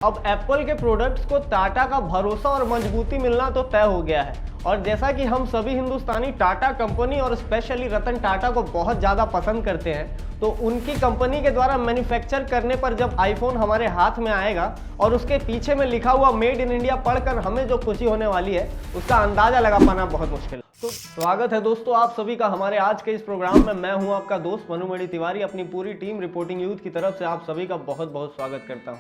अब एप्पल के प्रोडक्ट्स को टाटा का भरोसा और मजबूती मिलना तो तय हो गया है। और जैसा कि हम सभी हिंदुस्तानी टाटा कंपनी और स्पेशली रतन टाटा को बहुत ज़्यादा पसंद करते हैं, तो उनकी कंपनी के द्वारा मैन्युफैक्चर करने पर जब आईफोन हमारे हाथ में आएगा और उसके पीछे में लिखा हुआ मेड इन इंडिया पढ़कर हमें जो खुशी होने वाली है उसका अंदाज़ा लगा पाना बहुत मुश्किल है। तो स्वागत है दोस्तों आप सभी का हमारे आज के इस प्रोग्राम में। मैं हूं आपका दोस्त मनुमणि तिवारी। अपनी पूरी टीम रिपोर्टिंग यूथ की तरफ से आप सभी का बहुत बहुत स्वागत करता हूं।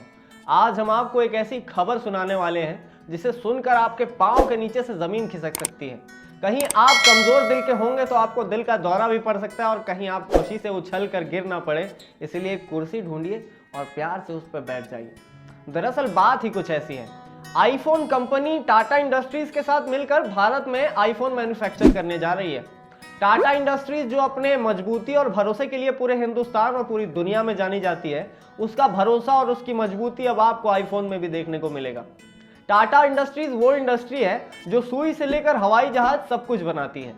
आज हम आपको एक ऐसी खबर सुनाने वाले हैं जिसे सुनकर आपके पांव के नीचे से जमीन खिसक सकती है। कहीं आप कमजोर दिल के होंगे तो आपको दिल का दौरा भी पड़ सकता है, और कहीं आप खुशी से उछल कर गिर ना पड़े, इसलिए एक कुर्सी ढूंढिए और प्यार से उस पर बैठ जाइए। दरअसल बात ही कुछ ऐसी है। आईफोन कंपनी टाटा इंडस्ट्रीज के साथ मिलकर भारत में आईफोन मैन्युफैक्चर करने जा रही है। टाटा इंडस्ट्रीज जो अपने मजबूती और भरोसे के लिए पूरे हिंदुस्तान और पूरी दुनिया में जानी जाती है, उसका भरोसा और उसकी मजबूती अब आपको आईफोन में भी देखने को मिलेगा। टाटा इंडस्ट्रीज वो इंडस्ट्री है जो सुई से लेकर हवाई जहाज सब कुछ बनाती है,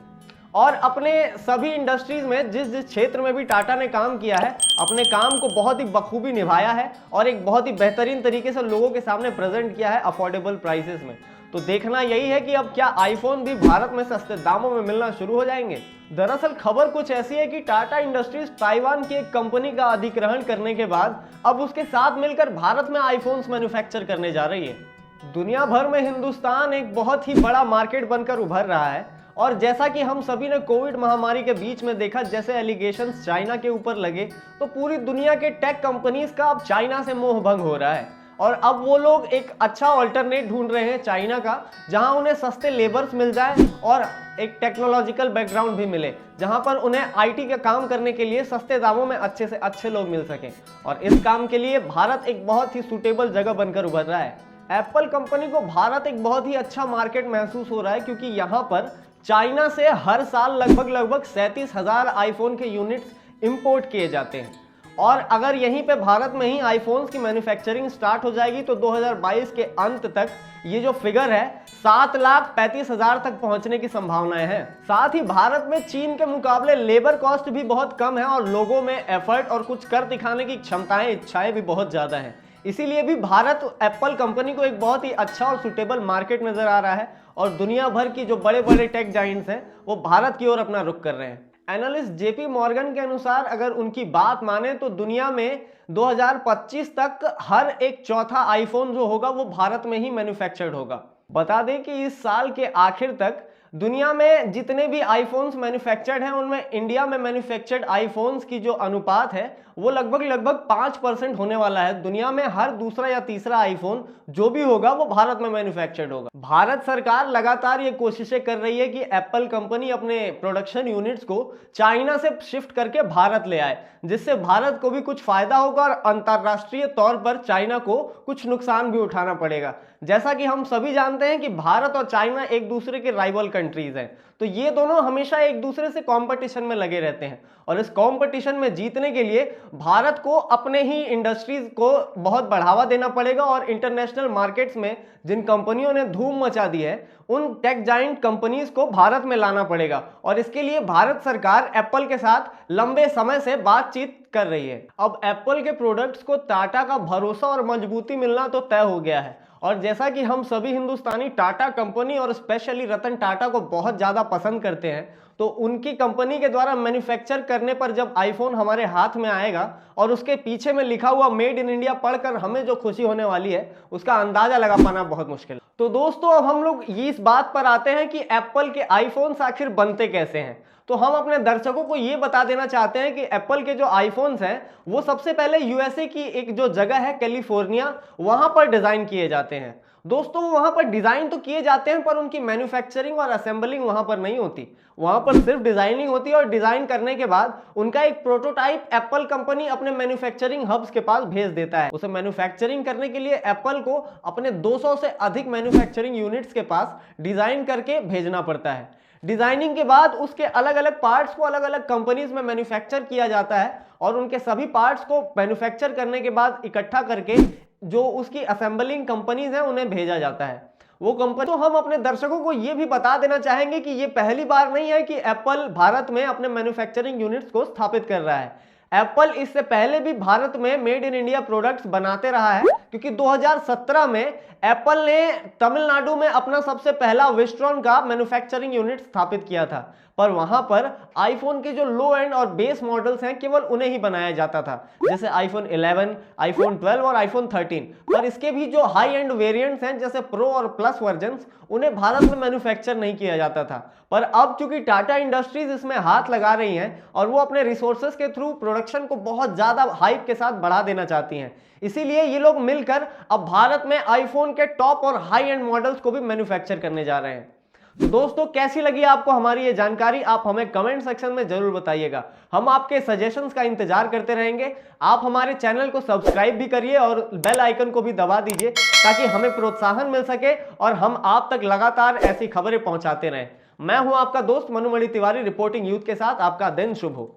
और अपने सभी इंडस्ट्रीज में जिस जिस क्षेत्र में भी टाटा ने काम किया है, अपने काम को बहुत ही बखूबी निभाया है और एक बहुत ही बेहतरीन तरीके से लोगों के सामने प्रेजेंट किया है अफोर्डेबल प्राइसेस में। तो देखना यही है कि अब क्या आईफोन भी भारत में सस्ते दामों में मिलना शुरू हो जाएंगे। दरअसल खबर कुछ ऐसी है कि टाटा इंडस्ट्रीज ताइवान की एक कंपनी का अधिग्रहण करने के बाद अब उसके साथ मिलकर भारत में आईफोन्स मैन्युफैक्चर करने जा रही है। दुनिया भर में हिंदुस्तान एक बहुत ही बड़ा मार्केट बनकर उभर रहा है, और जैसा कि हम सभी ने कोविड महामारी के बीच में देखा, जैसे एलिगेशंस चाइना के ऊपर लगे, तो पूरी दुनिया के टेक कंपनीज का अब चाइना से मोह भंग हो रहा है, और अब वो लोग एक अच्छा ऑल्टरनेट ढूंढ रहे हैं चाइना का, जहां उन्हें सस्ते लेबर्स मिल जाए और एक टेक्नोलॉजिकल बैकग्राउंड भी मिले, जहां पर उन्हें आईटी का काम करने के लिए सस्ते दामों में अच्छे से अच्छे लोग मिल सकें। और इस काम के लिए भारत एक बहुत ही सूटेबल जगह बनकर उभर रहा है। एप्पल कंपनी को भारत एक बहुत ही अच्छा मार्केट महसूस हो रहा है, क्योंकि यहाँ पर चाइना से हर साल लगभग 37,000 आईफोन के यूनिट्स इंपोर्ट किए जाते हैं, और अगर यहीं पे भारत में ही आईफोन्स की मैन्युफैक्चरिंग स्टार्ट हो जाएगी तो 2022 के अंत तक ये जो फिगर है 7,35,000 तक पहुंचने की संभावनाएं हैं। साथ ही भारत में चीन के मुकाबले लेबर कॉस्ट भी बहुत कम है, और लोगों में एफर्ट और कुछ कर दिखाने की क्षमताएं, इच्छाएं भी बहुत ज्यादा हैं। इसीलिए भी भारत एप्पल कंपनी को एक बहुत ही अच्छा और सुटेबल मार्केट नजर आ रहा है, और दुनिया भर की जो बड़े बड़े टेक जाइंट्स हैं वो भारत की ओर अपना रुख कर रहे हैं। एनालिस्ट जेपी मॉर्गन के अनुसार अगर उनकी बात माने तो दुनिया में 2025 तक हर एक चौथा आईफोन जो होगा वो भारत में ही मैन्युफैक्चर्ड होगा। बता दें कि इस साल के आखिर तक दुनिया में जितने भी आईफोन्स मैन्युफैक्चर्ड हैं उनमें इंडिया में मैन्युफैक्चर्ड आईफोन्स की जो अनुपात है वो लगभग 5% होने वाला है। दुनिया में हर दूसरा या तीसरा आईफोन जो भी होगा वो भारत में मैन्युफैक्चर्ड होगा। भारत सरकार लगातार ये कोशिशें कर रही है कि एप्पल कंपनी अपने प्रोडक्शन यूनिट्स को चाइना से शिफ्ट करके भारत ले आए, जिससे भारत को भी कुछ फायदा होगा और अंतरराष्ट्रीय तौर पर चाइना को कुछ नुकसान भी उठाना पड़ेगा। जैसा कि हम सभी जानते हैं कि भारत और चाइना एक दूसरे के राइवल कंट्रीज हैं, तो ये दोनों हमेशा एक दूसरे से कंपटीशन में लगे रहते हैं, और इस कंपटीशन में जीतने के लिए भारत को अपने ही इंडस्ट्रीज को बहुत बढ़ावा देना पड़ेगा, और इंटरनेशनल मार्केट्स में जिन कंपनियों ने धूम मचा दी है उन टेक जाइंट कंपनीज को भारत में लाना पड़ेगा, और इसके लिए भारत सरकार एप्पल के साथ लंबे समय से बातचीत कर रही है। अब एप्पल के प्रोडक्ट्स को टाटा का भरोसा और मजबूती मिलना तो तय हो गया है, और जैसा कि हम सभी हिंदुस्तानी टाटा कंपनी और स्पेशली रतन टाटा को बहुत ज़्यादा पसंद करते हैं, तो उनकी कंपनी के द्वारा मैन्युफैक्चर करने पर जब आईफोन हमारे हाथ में आएगा और उसके पीछे में लिखा हुआ मेड इन इंडिया पढ़कर हमें जो खुशी होने वाली है उसका अंदाज़ा लगा पाना बहुत मुश्किल है। तो दोस्तों अब हम लोग इस बात पर आते हैं कि एप्पल के आईफोन्स आखिर बनते कैसे हैं। तो हम अपने दर्शकों को ये बता देना चाहते हैं कि एप्पल के जो आईफोन्स हैं वो सबसे पहले यूएसए की एक जो जगह है कैलिफोर्निया, वहां पर डिजाइन किए जाते हैं। दोस्तों वहां पर डिजाइन तो किए जाते हैं पर उनकी मैन्युफैक्चरिंग और असेंबलिंग वहां पर नहीं होती, वहां पर सिर्फ डिजाइनिंग होती है, और डिजाइन करने के बाद उनका एक प्रोटोटाइप एप्पल कंपनी अपने मैन्युफैक्चरिंग हब्स के पास भेज देता है। उसे मैन्युफैक्चरिंग करने के लिए एप्पल को अपने 200 से अधिक मैन्युफैक्चरिंग यूनिट्स के पास डिजाइन करके भेजना पड़ता है। डिजाइनिंग के बाद उसके अलग अलग पार्ट्स को अलग अलग कंपनीज में मैन्युफैक्चर किया जाता है, और उनके सभी पार्ट्स को मैन्युफैक्चर करने के बाद इकट्ठा करके जो उसकी असेंबलिंग कंपनीज हैं उन्हें भेजा जाता है वो कंपनी। तो हम अपने दर्शकों को ये भी बता देना चाहेंगे कि ये पहली बार नहीं है कि एप्पल भारत में अपने मैन्युफैक्चरिंग यूनिट्स को स्थापित कर रहा है। एप्पल इससे पहले भी भारत में मेड इन इंडिया प्रोडक्ट्स बनाते रहा है, क्योंकि 2017 में एप्पल ने तमिलनाडु में अपना सबसे पहला विस्ट्रॉन का मैन्युफैक्चरिंग यूनिट स्थापित किया था, पर वहां पर आईफोन के जो लो एंड और बेस मॉडल्स हैं केवल उन्हें ही बनाया जाता था, जैसे आईफोन 11, आईफोन 12 और आईफोन 13। पर इसके भी जो हाई एंड वेरिएंट्स हैं जैसे प्रो और प्लस वर्जन्स, उन्हें भारत में मैन्युफैक्चर नहीं किया जाता था। पर अब चूंकि टाटा इंडस्ट्रीज इसमें हाथ लगा रही हैं और वो अपने रिसोर्सेज के थ्रू प्रोडक्शन को बहुत ज्यादा हाइप के साथ बढ़ा देना चाहती हैं, इसीलिए ये लोग मिलकर अब भारत में आईफोन के टॉप और हाई एंड मॉडल्स को भी मैन्युफैक्चर करने जा रहे हैं। तो दोस्तों, कैसी लगी आपको हमारी ये जानकारी, आप हमें कमेंट सेक्शन में जरूर बताइएगा। हम आपके सजेशंस का इंतजार करते रहेंगे। आप हमारे चैनल को सब्सक्राइब भी करिए और बेल आइकन को भी दबा दीजिए, ताकि हमें प्रोत्साहन मिल सके और हम आप तक लगातार ऐसी खबरें पहुंचाते रहें। मैं हूं आपका दोस्त मनुमणि तिवारी, रिपोर्टिंग यूथ के साथ। आपका दिन शुभ हो।